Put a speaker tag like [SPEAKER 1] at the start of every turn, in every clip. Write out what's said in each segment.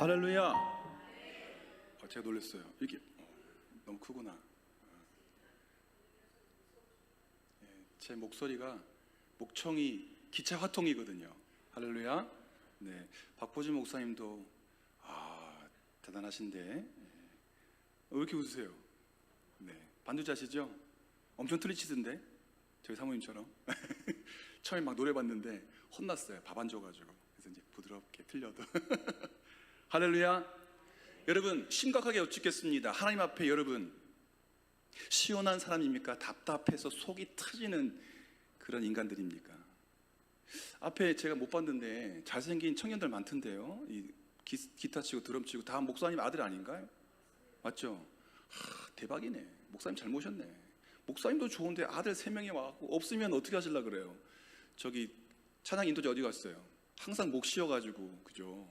[SPEAKER 1] 할렐루야. 제가 놀랐어요. 이게 너무 크구나. 제 목소리가 목청이 기차 화통이거든요. 할렐루야. 네, 박보진 목사님도 대단하신데 왜 이렇게 웃으세요? 네, 반주자시죠? 엄청 틀리치던데 저희 사모님처럼. 처음에 막 노래 봤는데 혼났어요. 밥 안 줘가지고. 그래서 이제 부드럽게 틀려도. 할렐루야. 여러분, 심각하게 여쭙겠습니다. 하나님 앞에 여러분 시원한 사람입니까? 답답해서 속이 터지는 그런 인간들입니까? 앞에 제가 못 봤는데 잘생긴 청년들 많던데요. 이 기타 치고 드럼 치고 다 목사님 아들 아닌가요? 맞죠? 대박이네. 목사님 잘 모셨네. 목사님도 좋은데 아들 3명이 와갖고 없으면 어떻게 하실라 그래요? 저기 찬양 인도자 어디 갔어요? 항상 목 쉬어가지고 그죠?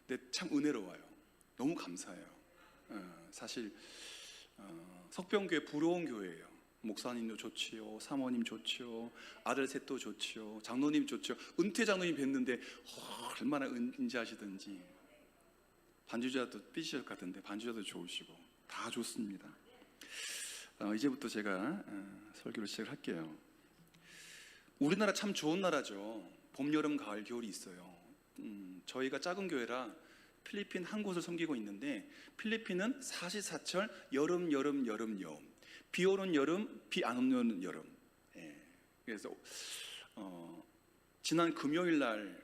[SPEAKER 1] 근데 참 은혜로워요. 너무 감사해요. 사실 석병교회 부러운 교회예요. 목사님도 좋지요, 사모님 좋지요, 아들 셋도 좋지요, 장로님 좋지요. 은퇴 장로님 뵀는데 얼마나 인자하시든지. 반주자도 삐지셨 같은데 반주자도 좋으시고 다 좋습니다. 이제부터 제가 설교를 시작할게요. 우리나라 참 좋은 나라죠. 봄, 여름, 가을, 겨울이 있어요. 저희가 작은 교회라 필리핀 한 곳을 섬기고 있는데 필리핀은 사시사철 여름. 비 오는 여름, 비 안 오는 여름. 그래서 지난 금요일 날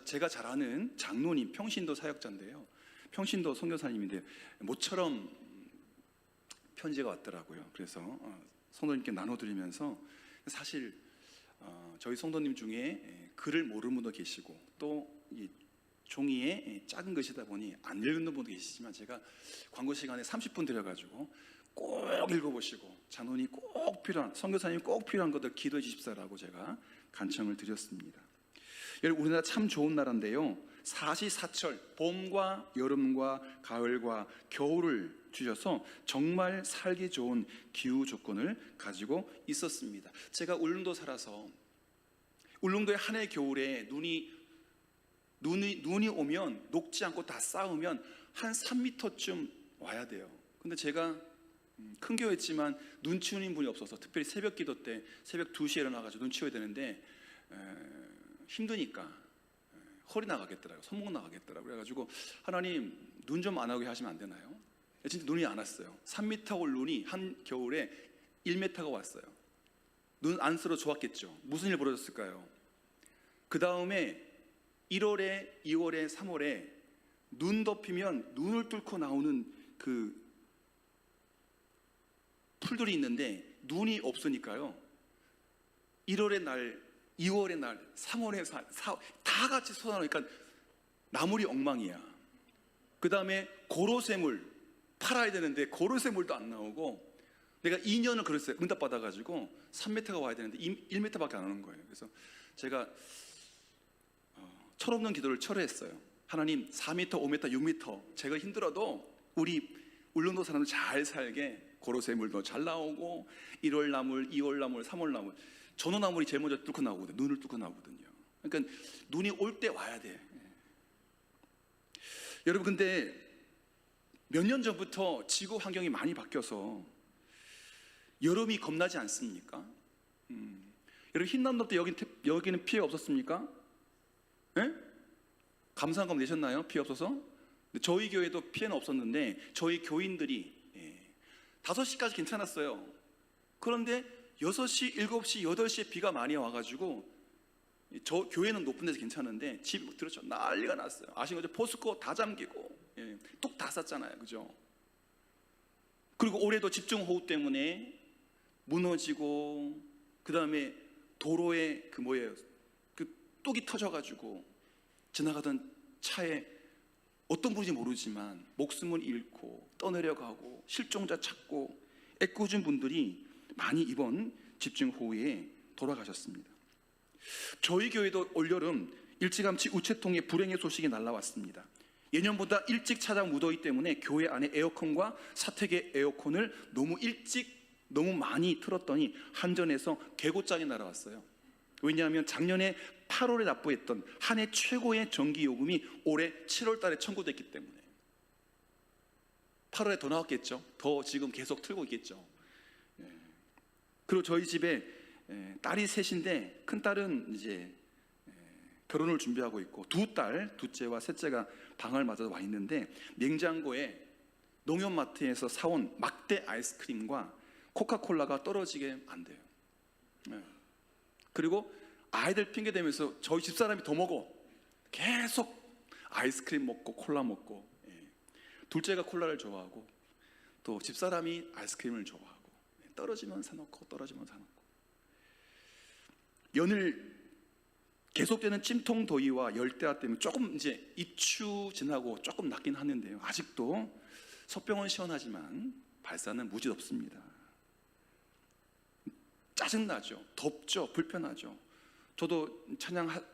[SPEAKER 1] 제가 잘 아는 장로님, 평신도 사역자인데요. 평신도 선교사님인데 모처럼 편지가 왔더라고요. 그래서 성도님께 나눠드리면서 사실 저희 성도님 중에 글을 모르는 분도 계시고 또 이 종이에 작은 것이다 보니 안 읽는 분도 계시지만 제가 광고 시간에 30분 드려가지고 꼭 읽어보시고 장로님 꼭 필요한, 선교사님 꼭 필요한 것들 기도해 주십사라고 제가 간청을 드렸습니다. 여러분, 우리나라 참 좋은 나라인데요. 사시사철, 봄과 여름과 가을과 겨울을 주셔서 정말 살기 좋은 기후 조건을 가지고 있었습니다. 제가 울릉도 살아서 울릉도의 한 해 겨울에 눈이 오면 녹지 않고 다 쌓으면 한 3m쯤 와야 돼요. 근데 제가 큰 교회였지만 눈 치우는 분이 없어서 특별히 새벽 기도 때 새벽 2시에 일어나가지고 눈 치워야 되는데 힘드니까 허리 나가겠더라고요. 손목 나가겠더라고요. 그래가지고 하나님 눈 좀 안 오게 하시면 안 되나요? 진짜 눈이 안 왔어요. 3m 올 눈이 한 겨울에 1m가 왔어요. 눈 안 쓸어 좋았겠죠. 무슨 일 벌어졌을까요? 그 다음에 1월에 2월에 3월에 눈 덮이면 눈을 뚫고 나오는 그 풀들이 있는데 눈이 없으니까요 1월의 날, 2월의 날, 3월의 다 같이 쏟아나오니까 나물이 엉망이야. 그 다음에 고로쇠물 팔아야 되는데 고로쇠물도 안 나오고 내가 2년을 그랬어요. 응답 받아가지고 3m가 와야 되는데 1m밖에 안 오는 거예요. 그래서 제가 철없는 기도를 철회했어요. 하나님 4m, 5m, 6m 제가 힘들어도 우리 울릉도 사람들 잘 살게 고로쇠물도 잘 나오고 1월 나물, 2월 나물, 3월 나물, 전어나물이 제일 먼저 뚫고 나오거든요. 눈을 뚫고 나오거든요. 그러니까 눈이 올 때 와야 돼. 여러분, 근데 몇 년 전부터 지구 환경이 많이 바뀌어서 여름이 겁나지 않습니까? 여러분, 흰남노 때 여기는 피해 없었습니까? 네? 감사한금 내셨나요? 피해 없어서? 저희 교회도 피해는 없었는데 저희 교인들이 5시까지 괜찮았어요. 그런데 6시, 7시, 8시에 비가 많이 와가지고 저 교회는 높은 데서 괜찮은데 집 들었죠. 난리가 났어요. 아시는 거죠? 포스코 다 잠기고 뚝 다 쌌잖아요. 그죠? 그리고 올해도 집중호우 때문에 무너지고 그 다음에 도로에 뚝이 터져가지고 지나가던 차에 어떤 분인지 모르지만 목숨을 잃고 떠내려가고 실종자 찾고 애꿎은 분들이 많이 이번 집중호우에 돌아가셨습니다. 저희 교회도 올여름 일찌감치 우체통에 불행의 소식이 날라왔습니다. 예년보다 일찍 찾아 무더위 때문에 교회 안에 에어컨과 사택의 에어컨을 너무 일찍 너무 많이 틀었더니 한전에서 개고장이 날아왔어요. 왜냐하면 작년에 8월에 납부했던 한 해 최고의 전기 요금이 올해 7월 달에 청구됐기 때문에 8월에 더 나왔겠죠. 더 지금 계속 틀고 있겠죠. 그리고 저희 집에 딸이 셋인데 큰 딸은 이제 결혼을 준비하고 있고 두 딸, 둘째와 셋째가 방을 맞아서 와 있는데 냉장고에 농협마트에서 사온 막대 아이스크림과 코카콜라가 떨어지게 안 돼요. 그리고 아이들 핑계 대면서 저희 집사람이 더 먹어. 계속 아이스크림 먹고 콜라 먹고. 둘째가 콜라를 좋아하고 또 집사람이 아이스크림을 좋아하고 떨어지면 사놓고 떨어지면 사놓고. 연일 계속되는 찜통 더위와 열대야 때문에 조금 이제 입추 지나고 조금 낫긴 하는데요. 아직도 석병은 시원하지만 발사는 무지 덥습니다. 짜증나죠. 덥죠. 불편하죠. 저도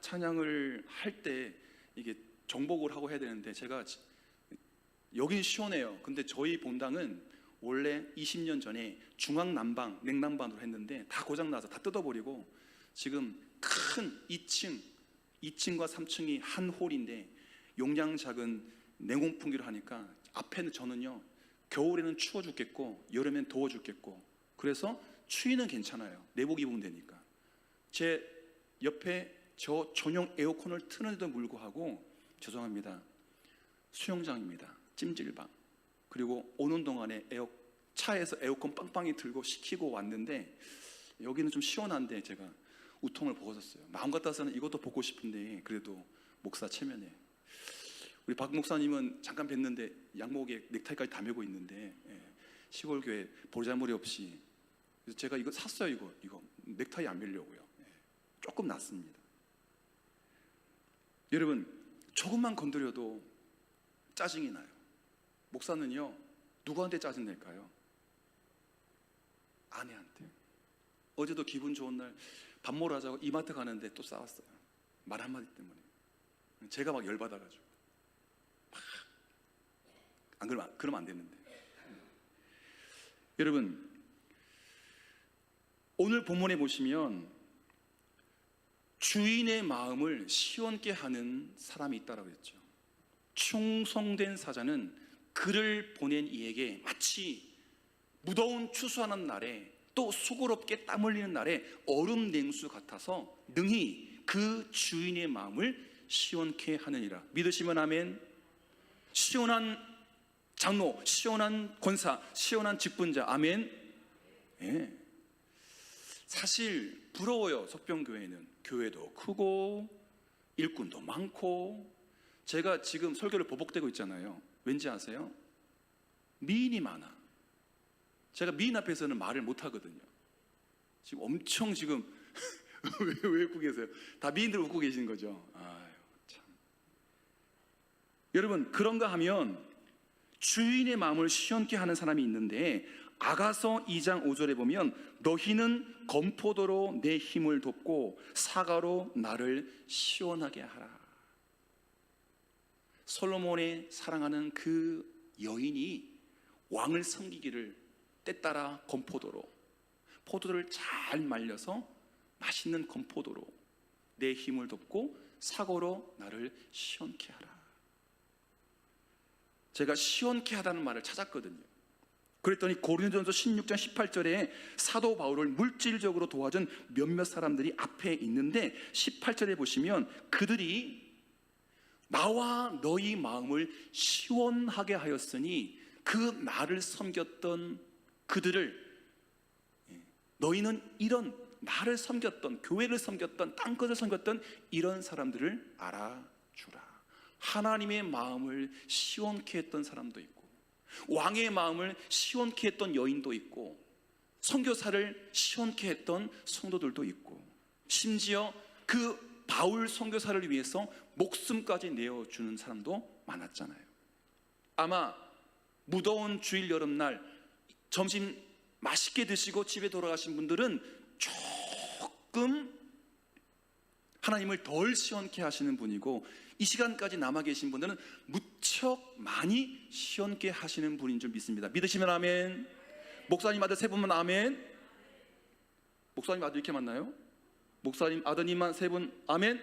[SPEAKER 1] 찬양을 할 때 이게 정복을 하고 해야 되는데 제가 여긴 시원해요. 근데 저희 본당은 원래 20년 전에 중앙난방, 냉난방으로 했는데 다 고장나서 다 뜯어버리고 지금 큰 2층과 3층이 한 홀인데 용량 작은 냉온풍기로 하니까 앞에는 저는요 겨울에는 추워 죽겠고 여름엔 더워 죽겠고 그래서 추위는 괜찮아요. 내복 입으면 되니까. 제 옆에 저 전용 에어컨을 트는데도 불구하고 죄송합니다. 수영장입니다. 찜질방. 그리고 오는 동안에 차에서 에어컨 빵빵히 들고 식히고 왔는데 여기는 좀 시원한데 제가 우통을 벗었어요. 마음 같아서는 이것도 벗고 싶은데 그래도 목사 체면에 우리 박 목사님은 잠깐 뵀는데 양목에 넥타이까지 다 메고 있는데 시골교회 보자머리 없이 그래서 제가 이거 샀어요. 이거 넥타이 안 매려고요. 조금 낫습니다. 여러분 조금만 건드려도 짜증이 나요. 목사는요 누구한테 짜증 낼까요? 아내한테. 어제도 기분 좋은 날 밥 먹으러 가자고 이마트 가는데 또 싸웠어요. 말 한마디 때문에. 제가 막 열받아가지고 안 그러면 안 되는데. 여러분 오늘 본문에 보시면 주인의 마음을 시원케 하는 사람이 있다고 했죠. 충성된 사자는 그를 보낸 이에게 마치 무더운 추수하는 날에 또 수고롭게 땀 흘리는 날에 얼음 냉수 같아서 능히 그 주인의 마음을 시원케 하느니라. 믿으시면 아멘. 시원한 장로, 시원한 권사, 시원한 직분자, 아멘. 예. 사실 부러워요. 석병교회는 교회도 크고 일꾼도 많고. 제가 지금 설교를 보복되고 있잖아요. 왠지 아세요? 미인이 많아. 제가 미인 앞에서는 말을 못 하거든요. 지금 엄청 지금 왜 웃고 계세요? 다 미인들 웃고 계시는 거죠. 아유, 참. 여러분 그런가 하면 주인의 마음을 시원케 하는 사람이 있는데 아가서 2장 5절에 보면 너희는 건포도로 내 힘을 돕고 사과로 나를 시원하게 하라. 솔로몬의 사랑하는 그 여인이 왕을 섬기기를 때따라 건포도로 포도를 잘 말려서 맛있는 건포도로 내 힘을 돕고 사고로 나를 시원케 하라. 제가 시원케 하다는 말을 찾았거든요. 그랬더니 고린도전서 16장 18절에 사도 바울을 물질적으로 도와준 몇몇 사람들이 앞에 있는데 18절에 보시면 그들이 나와 너희 마음을 시원하게 하였으니 그 나를 섬겼던 그들을 너희는 이런 나를 섬겼던 교회를 섬겼던 땅끝을 섬겼던 이런 사람들을 알아주라. 하나님의 마음을 시원케 했던 사람도 있고 왕의 마음을 시원케 했던 여인도 있고 선교사를 시원케 했던 성도들도 있고 심지어 그 바울 선교사를 위해서 목숨까지 내어주는 사람도 많았잖아요. 아마 무더운 주일 여름날 점심 맛있게 드시고 집에 돌아가신 분들은 조금 하나님을 덜 시원케 하시는 분이고 이 시간까지 남아 계신 분들은 무척 많이 시원케 하시는 분인 줄 믿습니다. 믿으시면 아멘. 목사님 아들 세 분만 아멘. 목사님 아들 이렇게 만나요? 목사님 아드님만 세 분 아멘?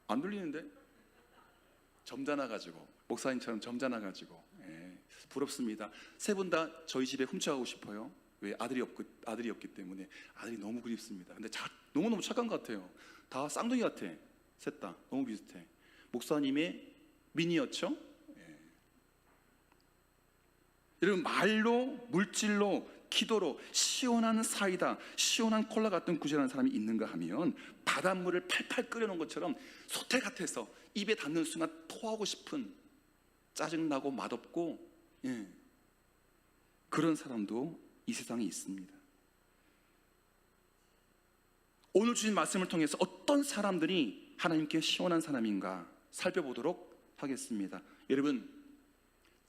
[SPEAKER 1] 안 들리는데? 점잖아가지고 목사님처럼 점잖아가지고 부럽습니다. 세 분 다 저희 집에 훔쳐가고 싶어요. 왜? 아들이 없기 때문에. 아들이 너무 그립습니다. 근데 너무너무 착한 것 같아요. 다 쌍둥이 같아. 셋 다 너무 비슷해. 목사님의 미니어처. 여러분, 말로, 물질로, 기도로 시원한 사이다, 시원한 콜라 같은 구제라는 사람이 있는가 하면 바닷물을 팔팔 끓여놓은 것처럼 소태 같아서 입에 닿는 순간 토하고 싶은, 짜증나고 맛없고 그런 사람도 이 세상에 있습니다. 오늘 주신 말씀을 통해서 어떤 사람들이 하나님께 시원한 사람인가 살펴보도록 하겠습니다. 여러분,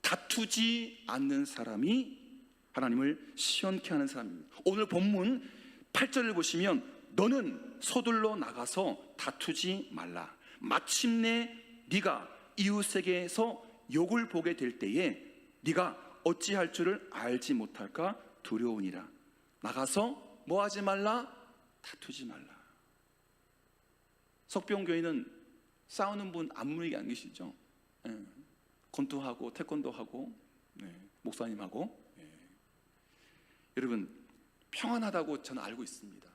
[SPEAKER 1] 다투지 않는 사람이 하나님을 시원케 하는 사람입니다. 오늘 본문 8절을 보시면 너는 서둘러 나가서 다투지 말라. 마침내 네가 이웃에게서 욕을 보게 될 때에 네가 어찌할 줄을 알지 못할까 두려우니라. 나가서 뭐 하지 말라? 다투지 말라. 석병교회는 싸우는 분 아무리 안 계시죠? 권투하고 태권도하고 목사님하고 여러분, 평안하다고 저는 알고 있습니다.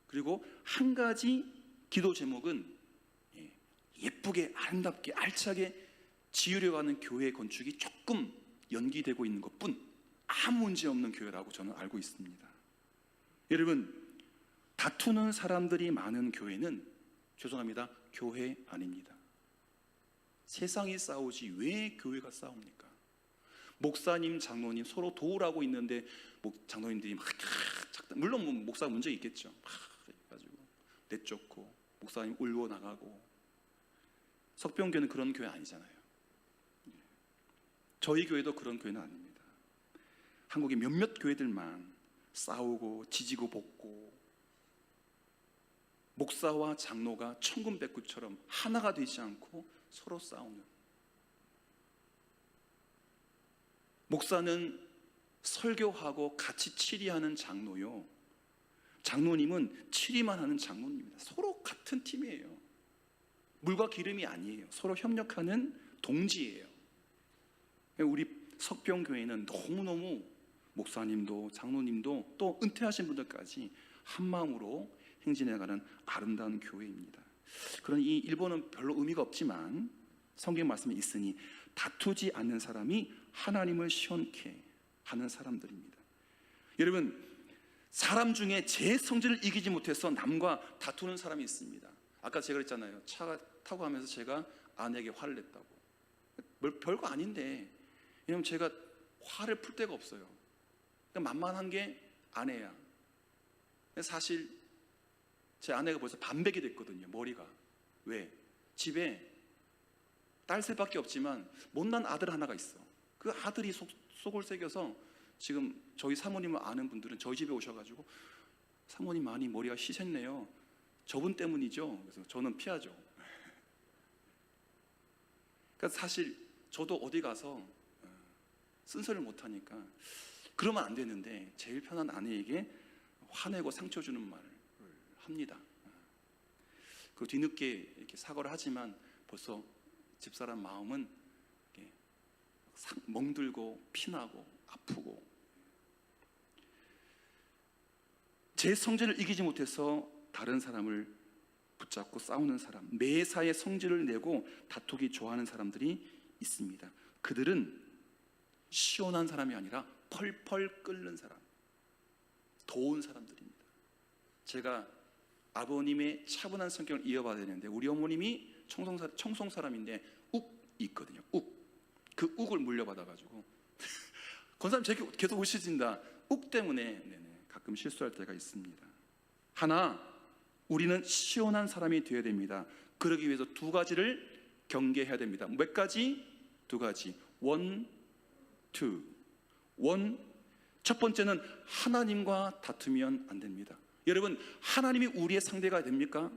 [SPEAKER 1] 그리고 한 가지 기도 제목은 예쁘게 아름답게 알차게 지으려가는 교회 건축이 조금 연기되고 있는 것뿐, 아무 문제 없는 교회라고 저는 알고 있습니다. 여러분, 다투는 사람들이 많은 교회는, 죄송합니다, 교회 아닙니다. 세상이 싸우지 왜 교회가 싸웁니까? 목사님, 장로님 서로 도우라고 있는데 장로님들이 막 물론 목사 문제 있겠죠. 막 해가지고 내쫓고 목사님 울고 나가고. 석병교회는 그런 교회 아니잖아요. 저희 교회도 그런 교회는 아닙니다. 한국의 몇몇 교회들만 싸우고 지지고 볶고, 목사와 장로가 천군백구처럼 하나가 되지 않고 서로 싸우는. 목사는 설교하고 같이 치리하는 장로요, 장로님은 치리만 하는 장로님입니다. 서로 같은 팀이에요. 물과 기름이 아니에요. 서로 협력하는 동지예요. 우리 석병교회는 너무너무 목사님도 장로님도 또 은퇴하신 분들까지 한마음으로 행진해가는 아름다운 교회입니다. 그런 이 일본은 별로 의미가 없지만 성경 말씀이 있으니 다투지 않는 사람이 하나님을 시원케 하는 사람들입니다. 여러분, 사람 중에 제 성질을 이기지 못해서 남과 다투는 사람이 있습니다. 아까 제가 그랬잖아요. 차 타고 가면서 제가 아내에게 화를 냈다고. 별거 아닌데, 왜냐면 제가 화를 풀 데가 없어요. 만만한 게 아내야. 사실 제 아내가 벌써 반백이 됐거든요, 머리가. 왜? 집에 딸셋밖에 없지만 못난 아들 하나가 있어. 그 아들이 속을 새겨서 지금 저희 사모님을 아는 분들은 저희 집에 오셔가지고 사모님 많이 머리가 희셨네요. 저분 때문이죠. 그래서 저는 피하죠. 그러니까 사실 저도 어디 가서 쓴소리를 못하니까 그러면 안 되는데 제일 편한 아내에게 화내고 상처 주는 말을 합니다. 그 뒤늦게 이렇게 사과를 하지만 벌써 집사람 마음은 멍들고 피나고 아프고. 제 성질을 이기지 못해서 다른 사람을 붙잡고 싸우는 사람, 매사에 성질을 내고 다투기 좋아하는 사람들이 있습니다. 그들은 시원한 사람이 아니라 펄펄 끓는 사람, 더운 사람들입니다. 제가 아버님의 차분한 성격을 이어봐야 되는데 우리 어머님이 청송 사람인데 욱이 있거든요. 그 욱을 물려받아가지고 권사님 계속 우시진다. 욱 때문에 가끔 실수할 때가 있습니다. 하나, 우리는 시원한 사람이 되어야 됩니다. 그러기 위해서 두 가지를 경계해야 됩니다. 몇 가지? 두 가지. 첫 번째는 하나님과 다투면 안 됩니다. 여러분, 하나님이 우리의 상대가 됩니까?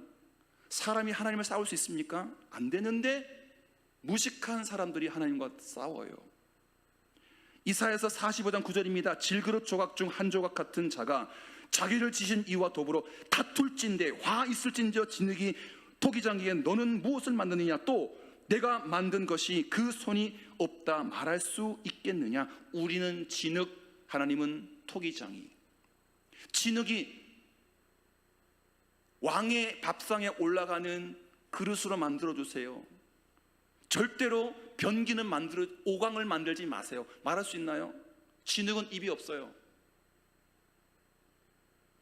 [SPEAKER 1] 사람이 하나님을 싸울 수 있습니까? 안 되는데 무식한 사람들이 하나님과 싸워요. 이사야서 45장 9절입니다. 질그릇 조각 중 한 조각 같은 자가
[SPEAKER 2] 자기를 지신 이와 더불어 다툴진대 화 있을진저 진흙이 토기장이에 너는 무엇을 만드느냐? 또 내가 만든 것이 그 손이 없다 말할 수 있겠느냐? 우리는 진흙, 하나님은 토기장이. 진흙이 왕의 밥상에 올라가는 그릇으로 만들어주세요. 절대로 변기는 오강을 만들지 마세요. 말할 수 있나요? 진흙은 입이 없어요.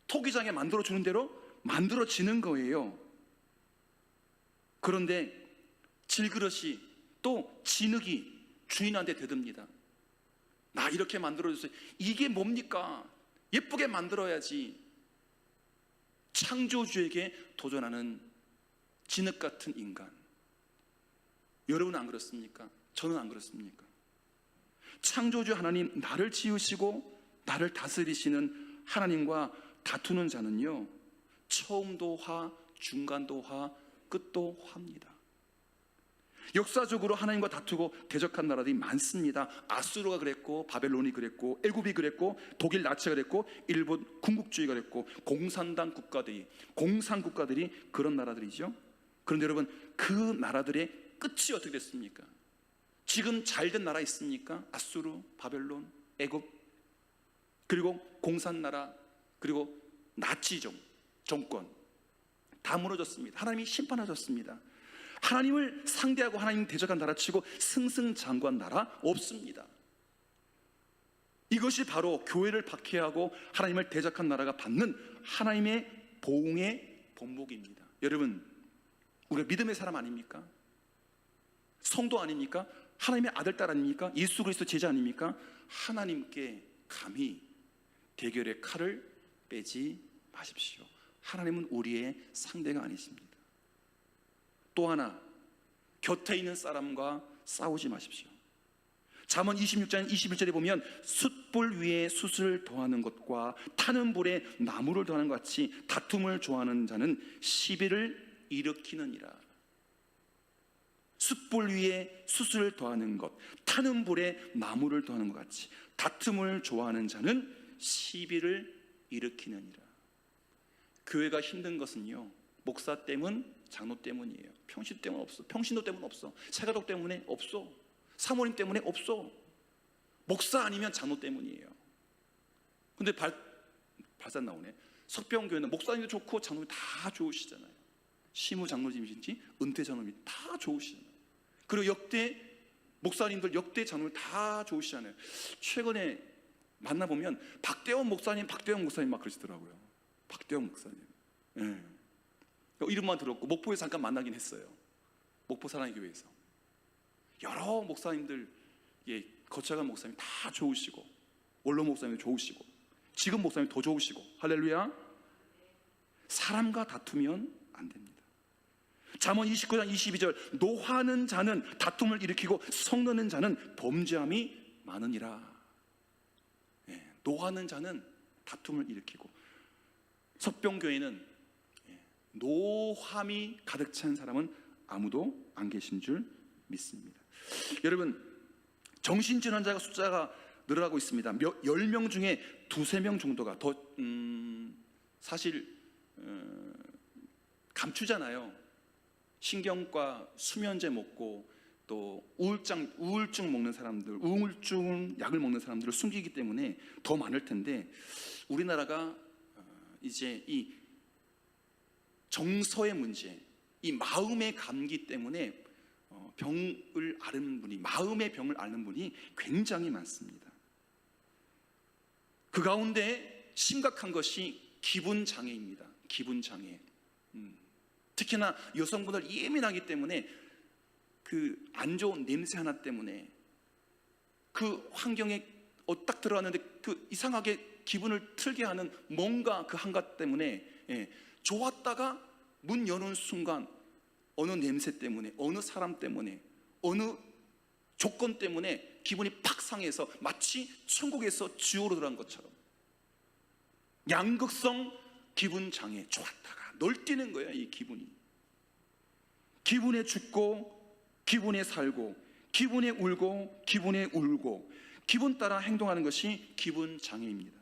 [SPEAKER 2] 토기장에 만들어주는 대로 만들어지는 거예요. 그런데 질그릇이 또 진흙이 주인한테 대듭니다. 나 이렇게 만들어주세요. 이게 뭡니까? 예쁘게 만들어야지. 창조주에게 도전하는 진흙 같은 인간. 여러분은 안 그렇습니까? 저는 안 그렇습니까? 창조주 하나님, 나를 지으시고 나를 다스리시는 하나님과 다투는 자는요, 처음도 화, 중간도 화, 끝도 화입니다. 역사적으로 하나님과 다투고 대적한 나라들이 많습니다. 아수르가 그랬고, 바벨론이 그랬고, 애굽이 그랬고, 독일 나치가 그랬고, 일본 군국주의가 그랬고, 공산당 국가들이, 공산국가들이 그런 나라들이죠. 그런데 여러분, 그 나라들의 끝이 어떻게 됐습니까? 지금 잘된 나라 있습니까? 아수르, 바벨론, 애굽, 그리고 공산나라, 그리고 나치 정권 다 무너졌습니다. 하나님이 심판하셨습니다. 하나님을 상대하고 하나님 대적한 나라 치고 승승장구한 나라 없습니다. 이것이 바로 교회를 박해하고 하나님을 대적한 나라가 받는 하나님의 보응의 본목입니다. 여러분, 우리가 믿음의 사람 아닙니까? 성도 아닙니까? 하나님의 아들, 딸 아닙니까? 예수 그리스도 제자 아닙니까? 하나님께 감히 대결의 칼을 빼지 마십시오. 하나님은 우리의 상대가 아니십니다. 또 하나, 곁에 있는 사람과 싸우지 마십시오. 잠언 26장 21절에 보면 숯불 위에 숯을 더하는 것과 타는 불에 나무를 더하는 것 같이 다툼을 좋아하는 자는 시비를 일으키느니라. 숯불 위에 숯을 더하는 것, 타는 불에 나무를 더하는 것 같이 다툼을 좋아하는 자는 시비를 일으키느니라. 교회가 힘든 것은요, 목사 때문, 장로 때문이에요. 평신 때문 없어. 평신도 때문 없어. 새가족 때문에 없어. 사모님 때문에 없어. 목사 아니면 장로 때문이에요. 근데 발산 나오네. 석병교회는 목사님도 좋고 장로님 다 좋으시잖아요. 시무 장로님이신지 은퇴 장로님 다 좋으시잖아요. 그리고 역대 목사님들, 역대 장로님 다 좋으시잖아요. 최근에 만나보면 박대원 목사님 막 그러시더라고요. 박대원 목사님. 네. 이름만 들었고 목포에서 잠깐 만나긴 했어요. 목포 사랑의 교회에서 여러 목사님들, 거쳐간 목사님 다 좋으시고, 원로 목사님도 좋으시고, 지금 목사님 더 좋으시고, 할렐루야. 사람과 다투면 안 됩니다. 잠언 29장 22절 노하는 자는 다툼을 일으키고 성내는 자는 범죄함이 많으니라. 노하는 자는 다툼을 일으키고, 석병교회는 노함이 가득 찬 사람은 아무도 안 계신 줄 믿습니다. 여러분, 정신질환자가 숫자가 늘어나고 있습니다. 10명 중에 2-3명 정도가 더 사실 감추잖아요. 신경과 수면제 먹고 또 우울증 먹는 사람들, 우울증 약을 먹는 사람들을 숨기기 때문에 더 많을 텐데, 우리나라가 이제 이 정서의 문제, 이 마음의 감기 때문에 병을 앓는 분이, 마음의 병을 앓는 분이 굉장히 많습니다. 그 가운데 심각한 것이 기분 장애입니다. 기분 장애. 특히나 여성분들 예민하기 때문에 그 안 좋은 냄새 하나 때문에, 그 환경에 딱 들어갔는데 그 이상하게 기분을 틀게 하는 뭔가 그 한가 때문에, 좋았다가 문 여는 순간 어느 냄새 때문에, 어느 사람 때문에, 어느 조건 때문에 기분이 팍 상해서 마치 천국에서 지옥으로 들어간 것처럼 양극성 기분 장애. 좋았다가 널뛰는 거예요. 이 기분에 죽고, 기분에 살고, 기분에 울고, 기분에 울고, 기분 따라 행동하는 것이 기분 장애입니다.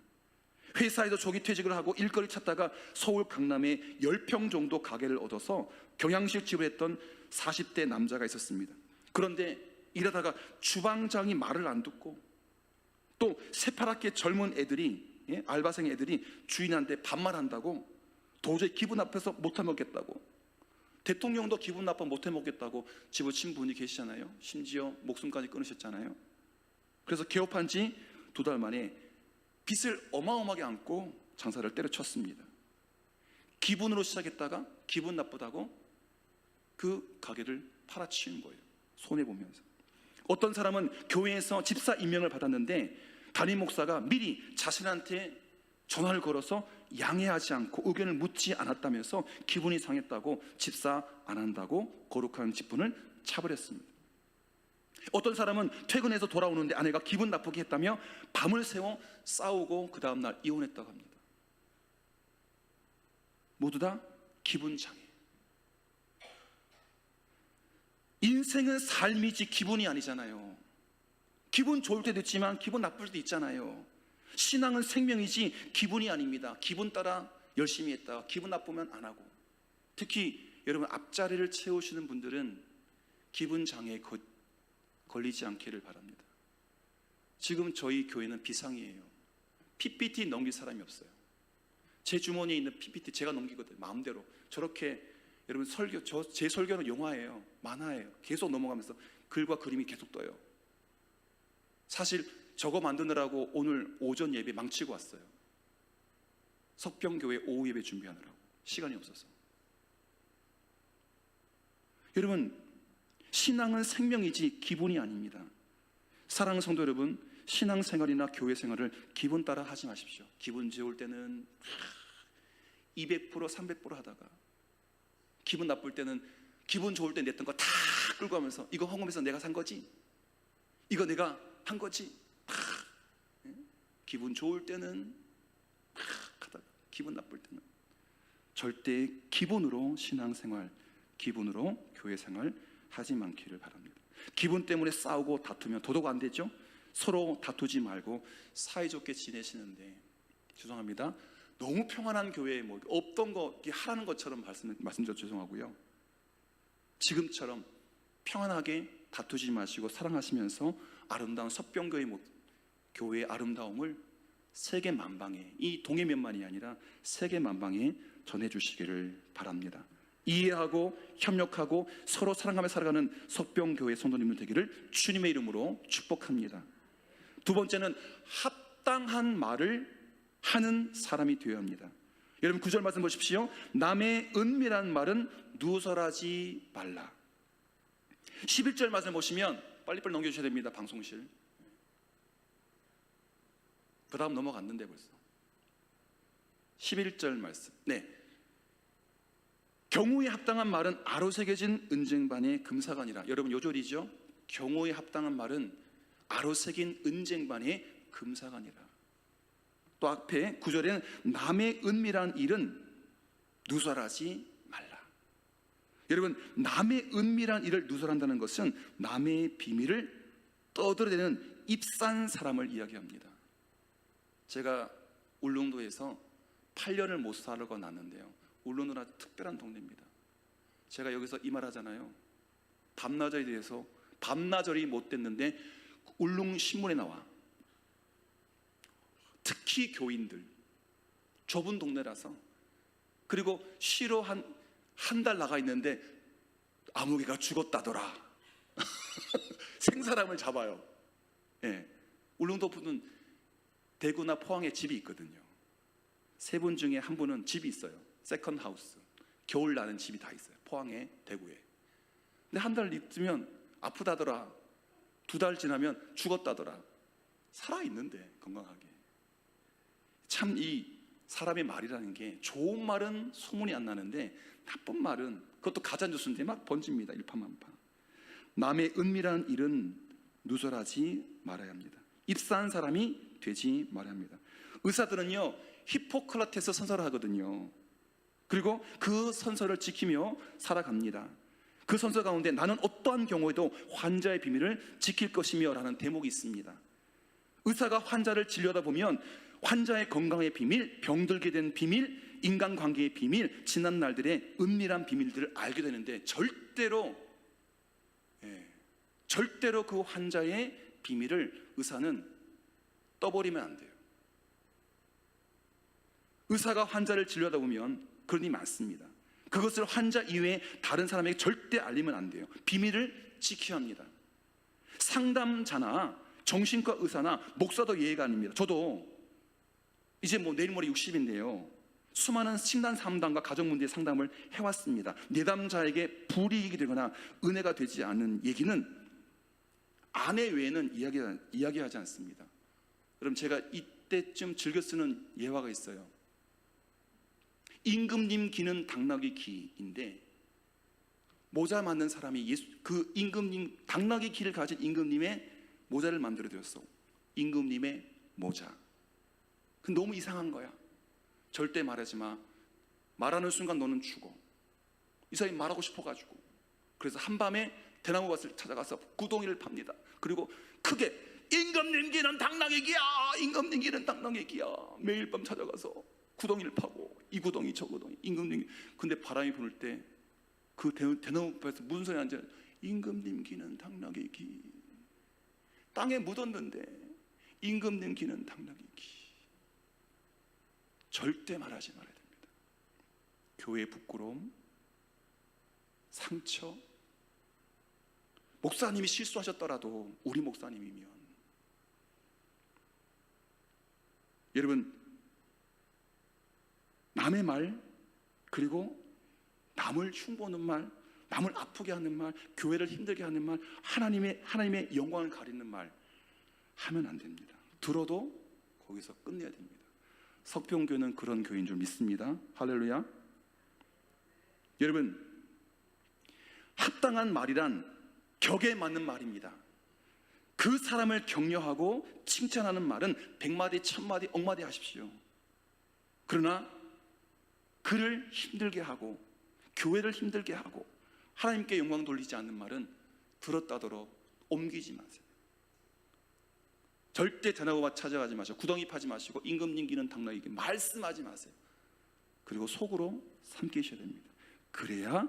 [SPEAKER 2] 회사에서 조기 퇴직을 하고 일거리 찾다가 서울 강남에 10평 정도 가게를 얻어서 경양식 집을 했던 40대 남자가 있었습니다. 그런데 이러다가 주방장이 말을 안 듣고 또 새파랗게 젊은 애들이, 알바생 애들이 주인한테 반말한다고 도저히 기분 나빠서 못 해먹겠다고, 대통령도 기분 나빠 못 해먹겠다고 집어친 분이 계시잖아요. 심지어 목숨까지 끊으셨잖아요. 그래서 개업한 지 2달 만에 빚을 어마어마하게 안고 장사를 때려쳤습니다. 기분으로 시작했다가 기분 나쁘다고 그 가게를 팔아치운 거예요. 손해보면서. 어떤 사람은 교회에서 집사 임명을 받았는데 담임 목사가 미리 자신한테 전화를 걸어서 양해하지 않고 의견을 묻지 않았다면서 기분이 상했다고 집사 안 한다고 거룩한 직분을 차버렸습니다. 어떤 사람은 퇴근해서 돌아오는데 아내가 기분 나쁘게 했다며 밤을 새워 싸우고 그 다음날 이혼했다고 합니다. 모두 다 기분 장애. 인생은 삶이지 기분이 아니잖아요. 기분 좋을 때도 있지만 기분 나쁠 때도 있잖아요. 신앙은 생명이지 기분이 아닙니다. 기분 따라 열심히 했다가 기분 나쁘면 안 하고. 특히 여러분 앞자리를 채우시는 분들은 기분 장애에 걸리지 않기를 바랍니다. 지금 저희 교회는 비상이에요. PPT 넘길 사람이 없어요. 제 주머니에 있는 PPT 제가 넘기거든요. 마음대로. 저렇게 여러분 제 설교는 영화예요. 만화예요. 계속 넘어가면서 글과 그림이 계속 떠요. 사실 저거 만드느라고 오늘 오전 예배 망치고 왔어요. 석병교회 오후 예배 준비하느라고 시간이 없어서. 여러분 신앙은 생명이지 기분이 아닙니다. 사랑하는 성도 여러분, 신앙생활이나 교회생활을 기분 따라 하지 마십시오. 기분 좋을 때는 200% 300% 하다가 기분 나쁠 때는 기분 좋을 때 냈던 거 다 끌고 가면서 이거 헌금해서 내가 산 거지? 이거 내가 한 거지? 기분 좋을 때는 하다가 기분 나쁠 때는 절대 기분으로 신앙생활, 기분으로 교회생활 하지 않기를 바랍니다. 기분 때문에 싸우고 다투면 도덕 안 되죠? 서로 다투지 말고 사이좋게 지내시는데 죄송합니다. 너무 평안한 교회에 뭐 없던 거 하라는 것처럼 말씀드려 죄송하고요. 지금처럼 평안하게 다투지 마시고 사랑하시면서 아름다운 석병교회의 아름다움을 세계 만방에, 이 동해면만이 아니라 세계 만방에 전해주시기를 바랍니다. 이해하고 협력하고 서로 사랑하며 살아가는 석병교회 성도님들 되기를 주님의 이름으로 축복합니다. 두 번째는 합당한 말을 하는 사람이 되어야 합니다. 여러분 9절 말씀 보십시오. 남의 은밀한 말은 누설하지 말라. 11절 말씀 보시면 빨리빨리 넘겨주셔야 됩니다. 방송실. 그 다음 넘어갔는데 벌써 11절 말씀. 네, 경우에 합당한 말은 아로새겨진 은쟁반의 금사관이라. 여러분 요절이죠. 경우에 합당한 말은 아로새긴 은쟁반의 금사관이라. 또 앞에 9절에는 남의 은밀한 일은 누설하지 말라. 여러분 남의 은밀한 일을 누설한다는 것은 남의 비밀을 떠들어대는 입산 사람을 이야기합니다. 제가 울릉도에서 8년을 못 살고 났는데요. 울릉도는 아주 특별한 동네입니다. 제가 여기서 이 말 하잖아요. 밤나절에 대해서 밤나절이 못 됐는데 울릉 신문에 나와. 특히 교인들, 좁은 동네라서. 그리고 쉬러 한 달 나가 있는데 아무개가 죽었다더라. 생사람을 잡아요. 예. 울릉도 분은 대구나 포항에 집이 있거든요. 세 분 중에 한 분은 집이 있어요. 세컨 하우스. 겨울 나는 집이 다 있어요. 포항에, 대구에. 근데 한 달 있으면 아프다더라. 2달 지나면 죽었다더라. 살아있는데 건강하게. 참 이 사람의 말이라는 게 좋은 말은 소문이 안 나는데 나쁜 말은 그것도 가짜뉴스인데 막 번집니다. 일파만파. 남의 은밀한 일은 누설하지 말아야 합니다. 입사한 사람이 되지 말아야 합니다. 의사들은요 히포크라테스 선서를 하거든요. 그리고 그 선서를 지키며 살아갑니다. 그 선서 가운데 나는 어떠한 경우에도 환자의 비밀을 지킬 것이며 라는 대목이 있습니다. 의사가 환자를 진료하다 보면 환자의 건강의 비밀, 병들게 된 비밀, 인간관계의 비밀, 지난 날들의 은밀한 비밀들을 알게 되는데 절대로 그 환자의 비밀을 의사는 떠버리면 안 돼요. 의사가 환자를 진료하다 보면 그런 일이 많습니다. 그것을 환자 이외에 다른 사람에게 절대 알리면 안 돼요. 비밀을 지켜야 합니다. 상담자나 정신과 의사나 목사도 예외가 아닙니다. 저도 이제 내일 모레 60인데요. 수많은 신단 상담과 가정 문제 상담을 해왔습니다. 내담자에게 불이익이 되거나 은혜가 되지 않는 얘기는 아내 외에는 이야기하지 않습니다. 그럼 제가 이때쯤 즐겨 쓰는 예화가 있어요. 임금님 기는 당나귀 기인데 모자 만든 사람이 그 임금님 당나귀 기를 가진 임금님의 모자를 만들어 드렸어. 임금님의 모자. 근데 너무 이상한 거야. 절대 말하지 마. 말하는 순간 너는 죽어. 이 사람이 말하고 싶어가지고. 그래서 한밤에 대나무밭을 찾아가서 구덩이를 팝니다. 그리고 크게 임금님 기는 당나귀 기야, 임금님 기는 당나귀 기야. 매일 밤 찾아가서 구덩이를 파고 이 구덩이 저 구덩이 임금님. 근데 바람이 부는 때 그 대나무밭에서 무슨 소리 하는지 임금님 기는 당나귀 기. 땅에 묻었는데 임금님 기는 당나귀 기. 절대 말하지 말아야 됩니다. 교회의 부끄러움, 상처. 목사님이 실수하셨더라도 우리 목사님이면 여러분 남의 말 그리고 남을 흉보는 말, 남을 아프게 하는 말, 교회를 힘들게 하는 말, 하나님의 영광을 가리는 말 하면 안 됩니다. 들어도 거기서 끝내야 됩니다. 석평교는 그런 교회인 줄 믿습니다. 할렐루야. 여러분 합당한 말이란 격에 맞는 말입니다. 그 사람을 격려하고 칭찬하는 말은 100마디, 1000마디, 억마디 하십시오. 그러나 그를 힘들게 하고 교회를 힘들게 하고 하나님께 영광 돌리지 않는 말은 들었다 들어 옮기지 마세요. 절대 대나무밭 찾아가지 마시고 구덩이 파지 마시고 임금님 기는 당나귀 기 말씀하지 마세요. 그리고 속으로 삼키셔야 됩니다. 그래야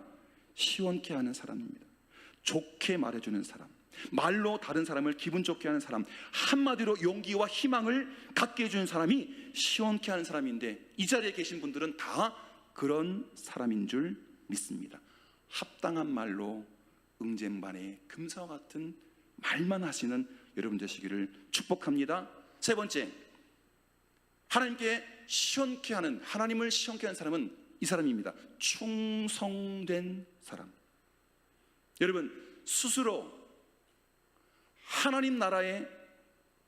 [SPEAKER 2] 시원케 하는 사람입니다. 좋게 말해주는 사람, 말로 다른 사람을 기분 좋게 하는 사람, 한마디로 용기와 희망을 갖게 해주는 사람이 시원케 하는 사람인데 이 자리에 계신 분들은 다 그런 사람인 줄 믿습니다. 합당한 말로 응쟁반의 금사와 같은 말만 하시는 여러분 되시기를 축복합니다. 세 번째, 하나님께 시원케 하는, 하나님을 시원케 하는 사람은 이 사람입니다. 충성된 사람. 여러분 스스로 하나님 나라의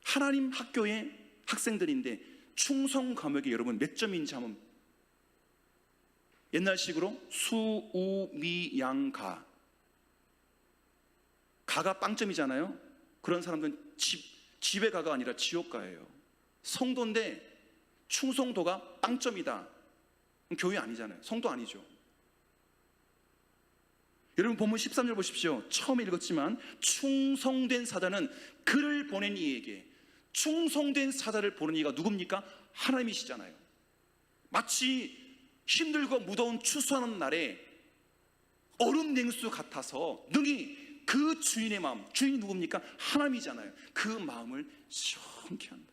[SPEAKER 2] 하나님 학교의 학생들인데 충성 과목이 여러분 몇 점인지 한번 옛날식으로 수우미양가, 가가 빵점이잖아요. 그런 사람들은 집의 가가 아니라 지옥가예요. 성도인데 충성도가 빵점이다. 교회 아니잖아요. 성도 아니죠. 여러분 본문 13절 보십시오. 처음 읽었지만 충성된 사자는 그를 보낸 이에게, 충성된 사자를 보낸 이가 누굽니까? 하나님이시잖아요. 마치 힘들고 무더운 추수하는 날에 얼음 냉수 같아서 능히 그 주인의 마음, 주인이 누굽니까? 하나님이잖아요. 그 마음을 시원케 한다.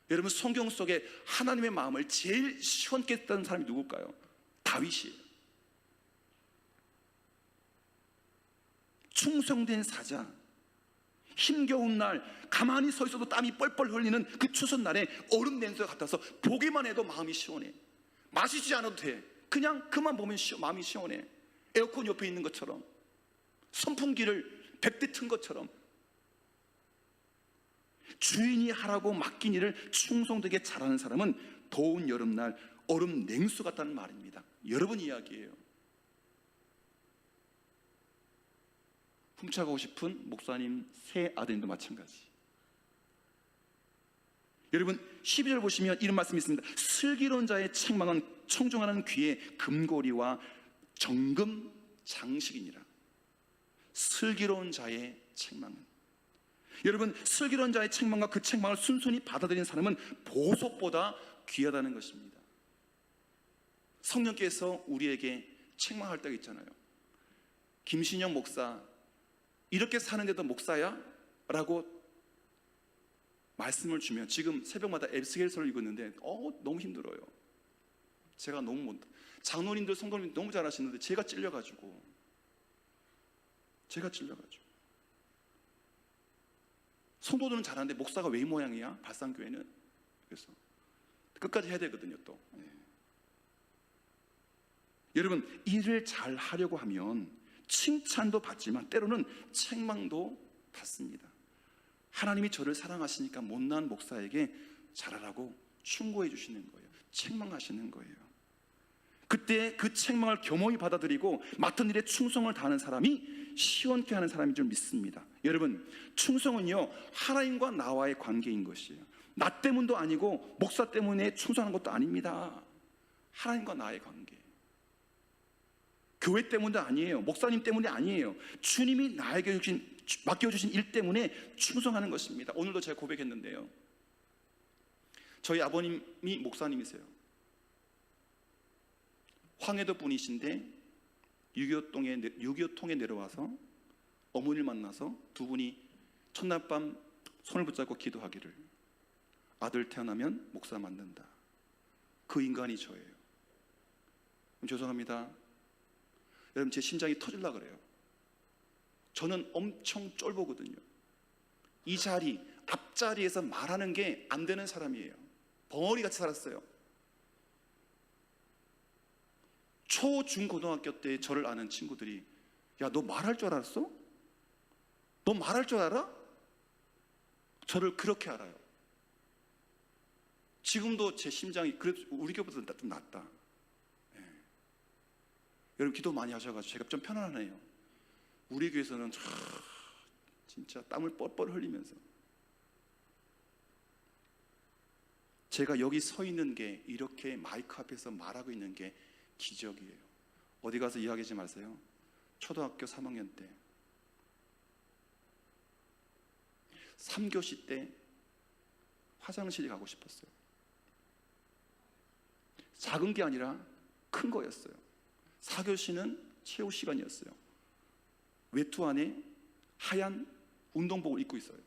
[SPEAKER 2] 여러분 성경 속에 하나님의 마음을 제일 시원케 했던 사람이 누굴까요? 다윗이에요. 충성된 사자, 힘겨운 날 가만히 서 있어도 땀이 뻘뻘 흘리는 그 추운 날에 얼음 냉수 같아서 보기만 해도 마음이 시원해. 마시지 않아도 돼. 그냥 그만 보면 마음이 시원해. 에어컨 옆에 있는 것처럼, 선풍기를 100대 튼 것처럼. 주인이 하라고 맡긴 일을 충성되게 잘하는 사람은 더운 여름날 얼음 냉수 같다는 말입니다. 여러분 이야기예요. 훔쳐가고 싶은 목사님 새 아들님도 마찬가지. 여러분 12절 보시면 이런 말씀이 있습니다. 슬기로운 자의 책망은 청종하는 귀에 금고리와 정금 장식이니라. 슬기로운 자의 책망은, 여러분, 슬기로운 자의 책망과 그 책망을 순순히 받아들이는 사람은 보석보다 귀하다는 것입니다. 성령께서 우리에게 책망할 때가 있잖아요. 김신영 목사, 이렇게 사는데도 목사야? 라고 말씀을 주면, 지금 새벽마다 에스겔서를 읽었는데 너무 힘들어요. 제가 너무 못, 장로님들 성도님들 너무 잘하시는데 제가 찔려가지고 성도들은 잘하는데 목사가 왜 이 모양이야? 발상교회는. 그래서 끝까지 해야 되거든요 또. 여러분, 일을 잘 하려고 하면 칭찬도 받지만 때로는 책망도 받습니다. 하나님이 저를 사랑하시니까 못난 목사에게 잘하라고 충고해 주시는 거예요. 책망하시는 거예요. 그때 그 책망을 겸허히 받아들이고 맡은 일에 충성을 다하는 사람이 시원케 하는 사람인 줄 믿습니다. 여러분, 충성은요, 하나님과 나와의 관계인 것이에요. 나 때문도 아니고 목사 때문에 충성하는 것도 아닙니다. 하나님과 나의 관계. 교회 때문도 아니에요. 목사님 때문이 아니에요. 주님이 나에게 맡겨주신 일 때문에 충성하는 것입니다. 오늘도 제가 고백했는데요, 저희 아버님이 목사님이세요. 황해도 분이신데 6.25 통에 내려와서 어머니를 만나서 두 분이 첫날 밤 손을 붙잡고 기도하기를, 아들 태어나면 목사 만든다. 그 인간이 저예요. 죄송합니다. 여러분, 제 심장이 터질라 그래요. 저는 엄청 쫄보거든요. 이 자리, 앞자리에서 말하는 게 안 되는 사람이에요. 벙어리같이 살았어요. 초, 중, 고등학교 때 저를 아는 친구들이, 야, 너 말할 줄 알았어? 너 말할 줄 알아? 저를 그렇게 알아요. 지금도 제 심장이 그래도 우리 교보다 좀 낫다. 여러분, 기도 많이 하셔가지고 제가 좀 편안하네요. 우리 교회에서는 진짜 땀을 뻘뻘 흘리면서, 제가 여기 서 있는 게, 이렇게 마이크 앞에서 말하고 있는 게 기적이에요. 어디 가서 이야기하지 마세요. 초등학교 3학년 때 3교시 때 화장실에 가고 싶었어요. 작은 게 아니라 큰 거였어요. 4교시는 체육 시간이었어요. 외투 안에 하얀 운동복을 입고 있어요.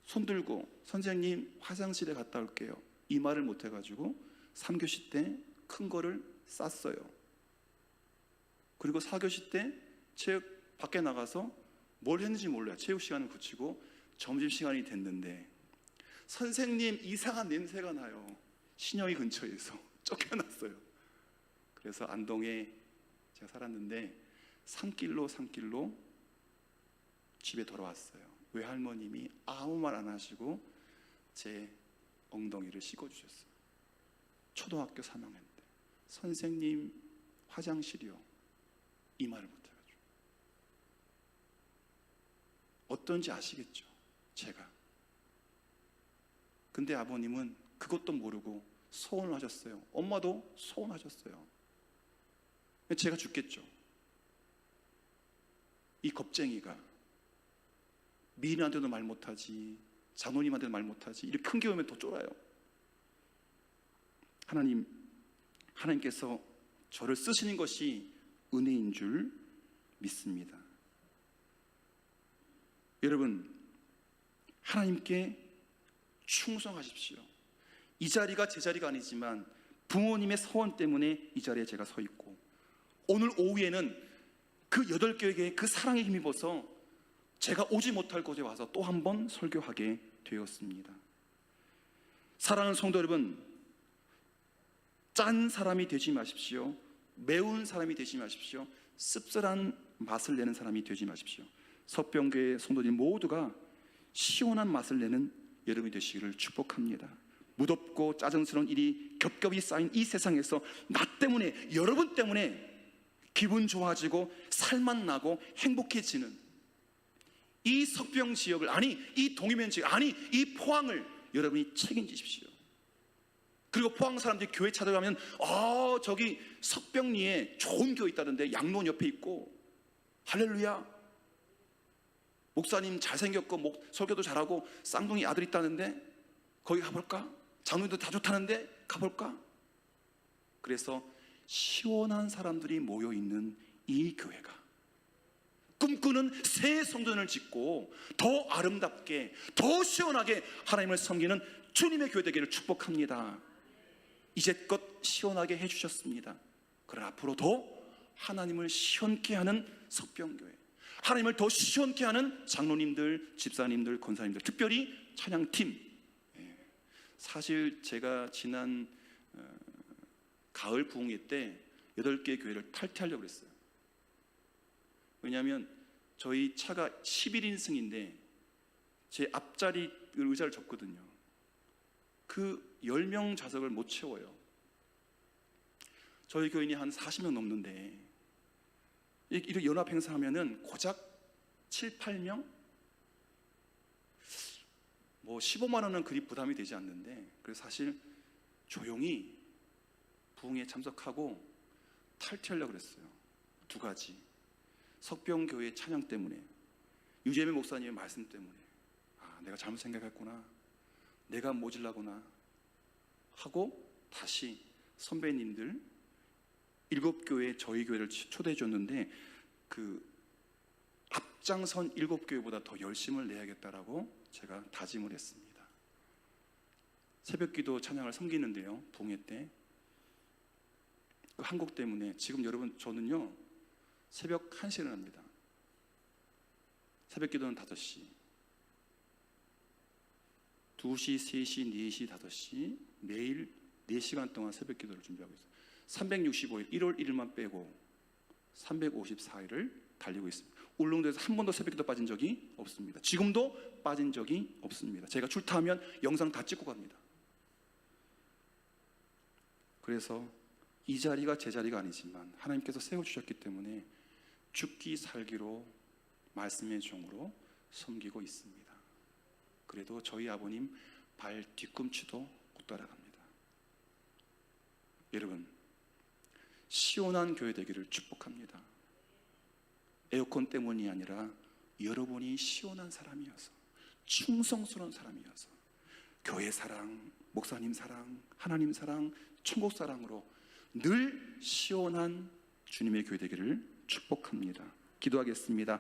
[SPEAKER 2] 손 들고, 선생님 화장실에 갔다 올게요, 이 말을 못 해가지고 3교시 때 큰 거를 쌌어요. 그리고 4교시 때 체육 밖에 나가서 뭘 했는지 몰라요. 체육 시간을 붙이고 점심시간이 됐는데 선생님 이상한 냄새가 나요. 신영이 근처에서 쫓겨났어요. 그래서 안동에 제가 살았는데 산길로 집에 돌아왔어요. 외할머님이 아무 말 안 하시고 제 엉덩이를 씻어주셨어요. 초등학교 3학년 때. 선생님 화장실이요, 이 말을 못해가지고. 어떤지 아시겠죠? 제가. 근데 아버님은 그것도 모르고 소원을 하셨어요. 엄마도 소원하셨어요. 제가 죽겠죠. 이 겁쟁이가 미인한테도 말 못하지, 장로님한테도 말 못하지, 이렇게 큰 게 오면 더 쫄아요. 하나님께서 저를 쓰시는 것이 은혜인 줄 믿습니다. 여러분, 하나님께 충성하십시오. 이 자리가 제 자리가 아니지만 부모님의 소원 때문에 이 자리에 제가 서 있고, 오늘 오후에는 그 8교회에 그 사랑에 힘입어서 제가 오지 못할 곳에 와서 또 한 번 설교하게 되었습니다. 사랑하는 성도 여러분, 짠 사람이 되지 마십시오. 매운 사람이 되지 마십시오. 씁쓸한 맛을 내는 사람이 되지 마십시오. 석병교회 성도들 모두가 시원한 맛을 내는 여러분이 되시기를 축복합니다. 무덥고 짜증스러운 일이 겹겹이 쌓인 이 세상에서 나 때문에, 여러분 때문에 기분 좋아지고 살맛 나고 행복해지는 이 석병 지역을, 아니 이 동해면 지역, 아니 이 포항을 여러분이 책임지십시오. 그리고 포항 사람들이 교회 찾아가면 저기 석병리에 좋은 교회 있다던데 양로원 옆에 있고, 할렐루야. 목사님 잘생겼고 설교도 잘하고 쌍둥이 아들 있다는데 거기 가볼까? 장로님도 다 좋다는데 가볼까? 그래서 시원한 사람들이 모여있는 이 교회가 꿈꾸는 새 성전을 짓고 더 아름답게 더 시원하게 하나님을 섬기는 주님의 교회 되기를 축복합니다. 이제껏 시원하게 해주셨습니다. 그러나 앞으로도 하나님을 시원케 하는 석병교회, 하나님을 더 시원케 하는 장로님들, 집사님들, 권사님들, 특별히 찬양팀. 사실 제가 지난 가을 부흥회 때 8개 교회를 탈퇴하려고 했어요. 왜냐하면 저희 차가 11인승인데 제 앞자리 의자를 줬거든요. 그 10명 좌석을 못 채워요. 저희 교인이 한 40명 넘는데 이렇게 연합 행사하면은 고작 7, 8명? 뭐 15만 원은 그리 부담이 되지 않는데, 그래서 사실 조용히 부흥에 참석하고 탈퇴하려고 그랬어요. 2가지. 석병교회 찬양 때문에, 유재명 목사님의 말씀 때문에, 내가 잘못 생각했구나, 내가 모질라구나 하고 다시 선배님들 7교회 저희 교회를 초대해 줬는데 그 앞장선 7교회보다 더 열심을 내야겠다라고 제가 다짐을 했습니다. 새벽기도 찬양을 섬기는데요, 부흥회 때 그 한국 때문에 지금 여러분 저는요 새벽 1시에 일어납니다. 새벽기도는 5시, 2시, 3시, 4시, 5시 매일 4시간 동안 새벽기도를 준비하고 있어요. 365일, 1월 1일만 빼고 354일을 달리고 있습니다. 울릉도에서 한 번도 새벽기도 빠진 적이 없습니다. 지금도 빠진 적이 없습니다. 제가 출타하면 영상 다 찍고 갑니다. 그래서 이 자리가 제 자리가 아니지만 하나님께서 세워주셨기 때문에 죽기 살기로 말씀의 종으로 섬기고 있습니다. 그래도 저희 아버님 발 뒤꿈치도 못 따라갑니다. 여러분, 시원한 교회 되기를 축복합니다. 에어컨 때문이 아니라 여러분이 시원한 사람이어서, 충성스러운 사람이어서 교회 사랑, 목사님 사랑, 하나님 사랑, 천국 사랑으로 늘 시원한 주님의 교회 되기를 축복합니다. 기도하겠습니다.